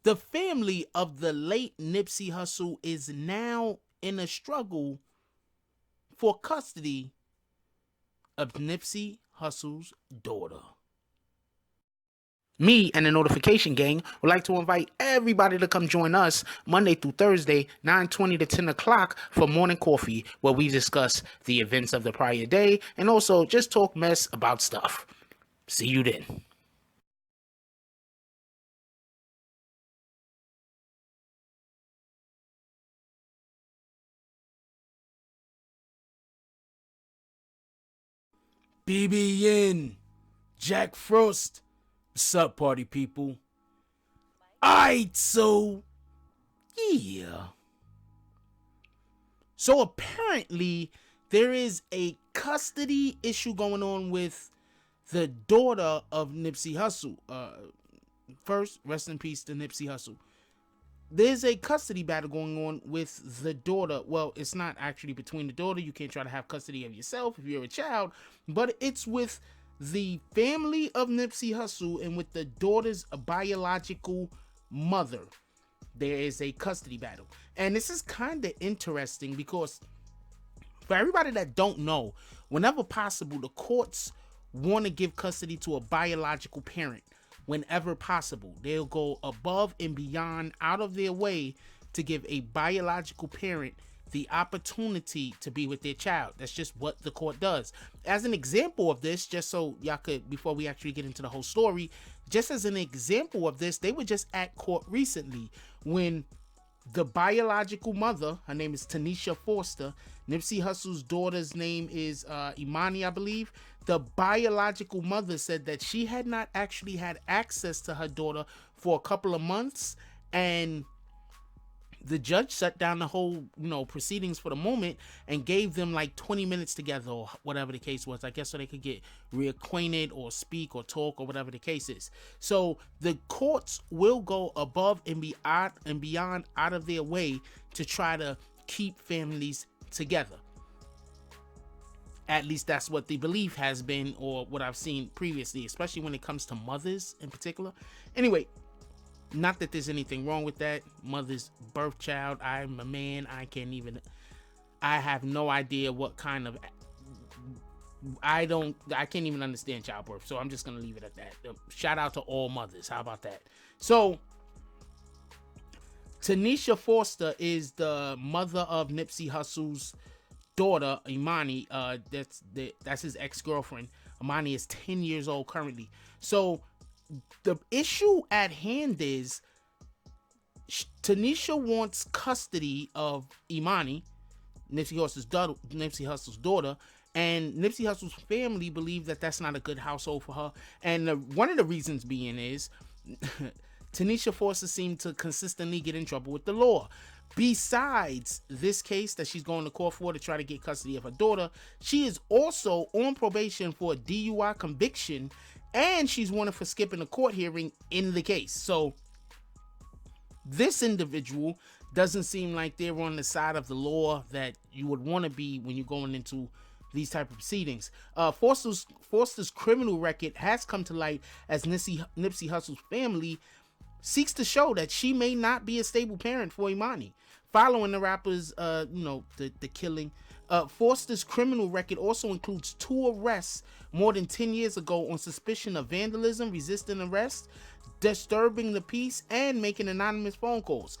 The family of the late Nipsey Hussle is now in a struggle for custody of Nipsey Hussle's daughter. Me and the Notification Gang would like to invite everybody to come join us Monday through Thursday, 9:20 to 10 o'clock for morning coffee, where we discuss the events of the prior day and also just talk mess about stuff. See you then. BBN, Jack Frost. What's up, party people? Alright, so yeah. So apparently there is a custody issue going on with the daughter of Nipsey Hussle. First, rest in peace to Nipsey Hussle. There's a custody battle going on with the daughter. Well, it's not actually between the daughter. You can't try to have custody of yourself if you're a child, but it's with the family of Nipsey Hussle and with the daughter's biological mother. There is a custody battle. And this is kind of interesting because for everybody that don't know, whenever possible, the courts want to give custody to a biological parent. Whenever possible, they'll go above and beyond out of their way to give a biological parent the opportunity to be with their child. That's just what the court does. As an example of this, just so y'all could, before we actually get into the whole story, just as an example of this, they were just at court recently when the biological mother, her name is Tanisha Foster, Nipsey Hussle's daughter's name is Imani, I believe. The biological mother said that she had not actually had access to her daughter for a couple of months, and the judge shut down the whole, proceedings for the moment and gave them like 20 minutes together or whatever the case was, I guess, so they could get reacquainted or speak or talk or whatever the case is. So the courts will go above and beyond out of their way to try to keep families together. At least that's what the belief has been, or what I've seen previously, especially when it comes to mothers in particular. Anyway, not that there's anything wrong with that. Mother's birth child. I'm a man. I have no idea what kind of, I can't even understand childbirth. So I'm just going to leave it at that. Shout out to all mothers. How about that? So Tanisha Foster is the mother of Nipsey Hussle's daughter, Imani. That's his ex-girlfriend. Imani is 10 years old currently. So the issue at hand is Tanisha wants custody of Imani, Nipsey Hussle's daughter, and Nipsey Hussle's family believe that that's not a good household for her. And one of the reasons being is Tanisha Foster seemed to consistently get in trouble with the law. Besides this case that she's going to court for to try to get custody of her daughter, she is also on probation for a DUI conviction, and she's wanted for skipping a court hearing in the case. So this individual doesn't seem like they're on the side of the law that you would want to be when you're going into these type of proceedings. Foster's criminal record has come to light as Nipsey Hussle's family seeks to show that she may not be a stable parent for Imani following the rapper's the killing. Foster's criminal record also includes 2 arrests more than 10 years ago on suspicion of vandalism, resisting arrest, disturbing the peace, and making anonymous phone calls.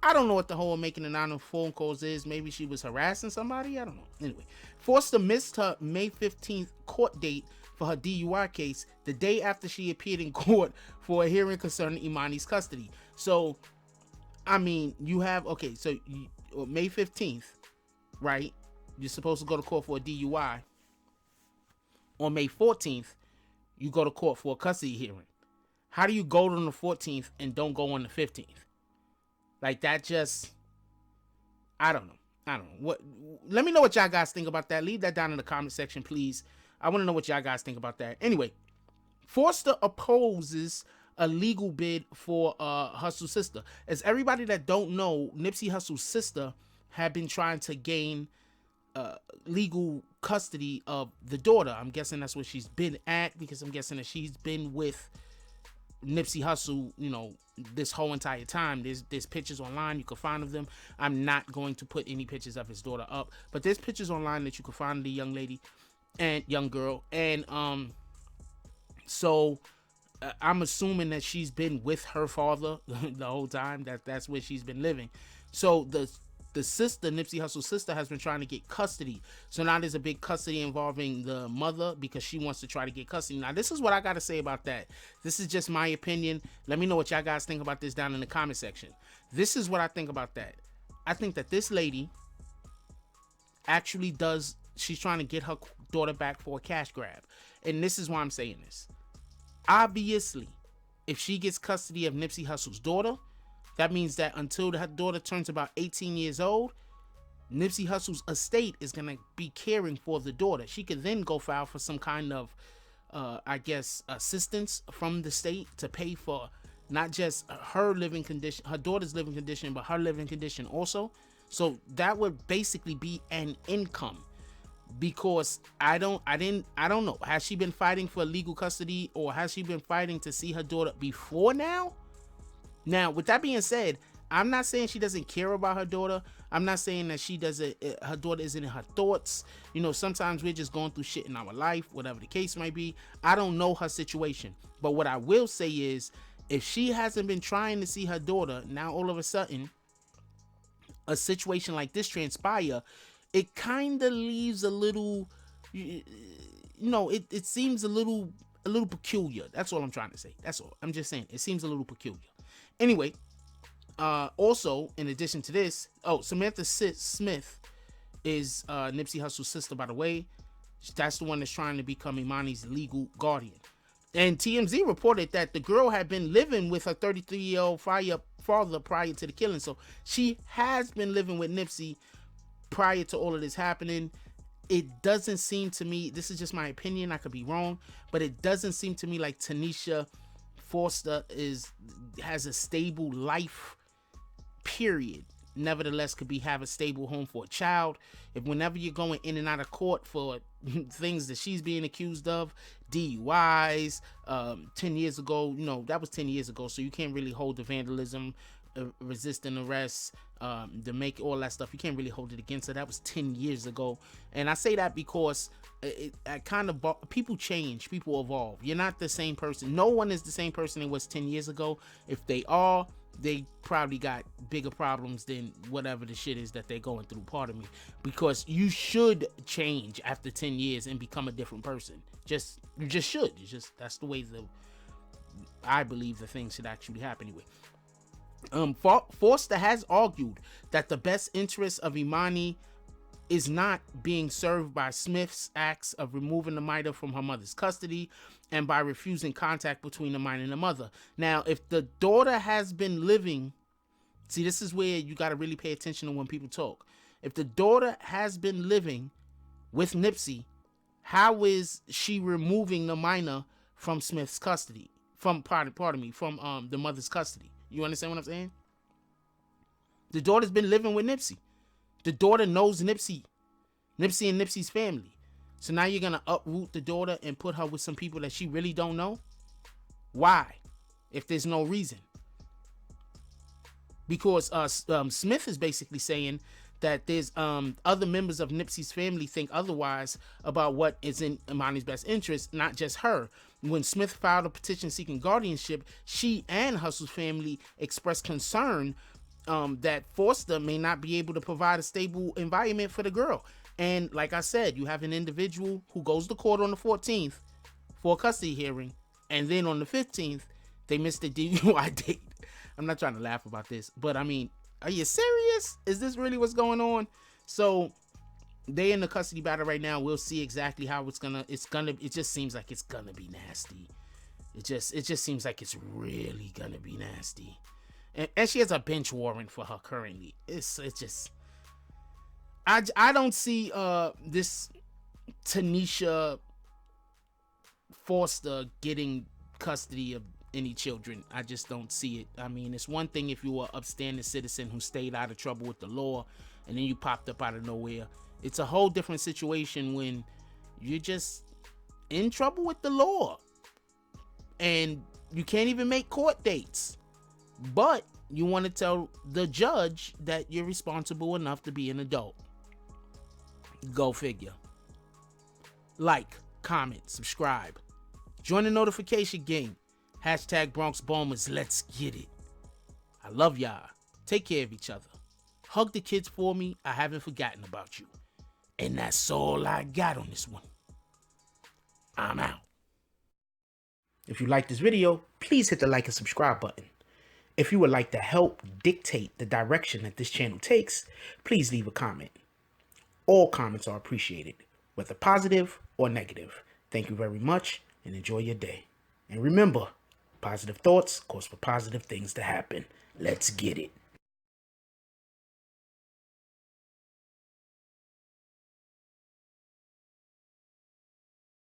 I don't know what the whole making anonymous phone calls is. Maybe she was harassing somebody. I don't know. Anyway, Foster missed her May 15th court date for her DUI case the day after she appeared in court for a hearing concerning Imani's custody. So, I mean, you have, okay, so May 15th, right? You're supposed to go to court for a DUI. On May 14th, you go to court for a custody hearing. How do you go on the 14th and don't go on the 15th? Like, that just, I don't know. Let me know what y'all guys think about that. Leave that down in the comment section, please. I want to know what y'all guys think about that. Anyway, Foster opposes a legal bid for Hussle's sister. As everybody that don't know, Nipsey Hussle's sister had been trying to gain legal custody of the daughter. I'm guessing that's what she's been at, because I'm guessing that she's been with Nipsey Hussle, this whole entire time. There's pictures online, you can find of them. I'm not going to put any pictures of his daughter up, but there's pictures online that you can find of the young lady and young girl. And so I'm assuming that she's been with her father the whole time. That's where she's been living. So the sister, Nipsey Hussle's sister, has been trying to get custody. So now there's a big custody involving the mother because she wants to try to get custody. Now, this is what I got to say about that. This is just my opinion. Let me know what y'all guys think about this down in the comment section. This is what I think about that. I think that this lady actually she's trying to get her daughter back for a cash grab. And this is why I'm saying this. Obviously, if she gets custody of Nipsey Hussle's daughter, that means that until her daughter turns about 18 years old, Nipsey Hussle's estate is going to be caring for the daughter. She could then go file for some kind of, assistance from the state to pay for not just her living condition, her daughter's living condition, but her living condition also. So that would basically be an income. Because I don't know. Has she been fighting for legal custody, or has she been fighting to see her daughter before now? Now, with that being said, I'm not saying she doesn't care about her daughter. I'm not saying that her daughter isn't in her thoughts. You know, sometimes we're just going through shit in our life, whatever the case might be. I don't know her situation. But what I will say is, if she hasn't been trying to see her daughter, now all of a sudden, a situation like this transpire, it kind of leaves a little, it seems a little peculiar. That's all I'm trying to say. That's all. I'm just saying, it seems a little peculiar. Anyway, also, in addition to this, Samantha Smith is Nipsey Hussle's sister, by the way. That's the one that's trying to become Imani's legal guardian. And TMZ reported that the girl had been living with her 33-year-old father prior to the killing. So she has been living with Nipsey prior to all of this happening. It doesn't seem to me, this is just my opinion, I could be wrong, but it doesn't seem to me like Tanisha Foster has a stable life, period. Nevertheless, could have a stable home for a child. If whenever you're going in and out of court for things that she's being accused of, DUIs, 10 years ago, that was 10 years ago, so you can't really hold the vandalism, resisting arrest, to make all that stuff. You can't really hold it against her. That was 10 years ago. And I say that because people change, people evolve. You're not the same person. No one is the same person it was 10 years ago. If they are, they probably got bigger problems than whatever the shit is that they're going through. Pardon me. Because you should change after 10 years and become a different person. You just should. That's the way I believe the things should actually happen anyway. Forster has argued that the best interest of Imani is not being served by Smith's acts of removing the minor from her mother's custody and by refusing contact between the minor and the mother. Now, if the daughter has been living, see, this is where you got to really pay attention to when people talk. If the daughter has been living with Nipsey, how is she removing the minor from Smith's custody? From the mother's custody. You understand what I'm saying? The daughter's been living with Nipsey. The daughter knows Nipsey and Nipsey's family. So now you're going to uproot the daughter and put her with some people that she really don't know? Why? If there's no reason. Because Smith is basically saying that there's other members of Nipsey's family think otherwise about what is in Imani's best interest, not just her. When Smith filed a petition seeking guardianship, she and Hussle's family expressed concern that Forster may not be able to provide a stable environment for the girl. And like I said, you have an individual who goes to court on the 14th for a custody hearing, and then on the 15th, they missed the DUI date. I'm not trying to laugh about this, but I mean, are you serious? Is this really what's going on? So they in the custody battle right now. We'll see exactly how it just seems like it's gonna be nasty. It just seems like it's really gonna be nasty. And she has a bench warrant for her currently. It's just, I don't see this Tanisha Foster getting custody of any children. I just don't see it. I mean, it's one thing if you were an upstanding citizen who stayed out of trouble with the law and then you popped up out of nowhere. It's a whole different situation when you're just in trouble with the law and you can't even make court dates. but you want to tell the judge that you're responsible enough to be an adult. Go figure. Like, comment, subscribe. Join the notification game. Hashtag Bronx Bombers. Let's get it. I love y'all. Take care of each other. Hug the kids for me. I haven't forgotten about you. And that's all I got on this one. I'm out. If you like this video, please hit the like and subscribe button. If you would like to help dictate the direction that this channel takes, please leave a comment. All comments are appreciated, whether positive or negative. Thank you very much and enjoy your day. And remember, positive thoughts cause for positive things to happen. Let's get it.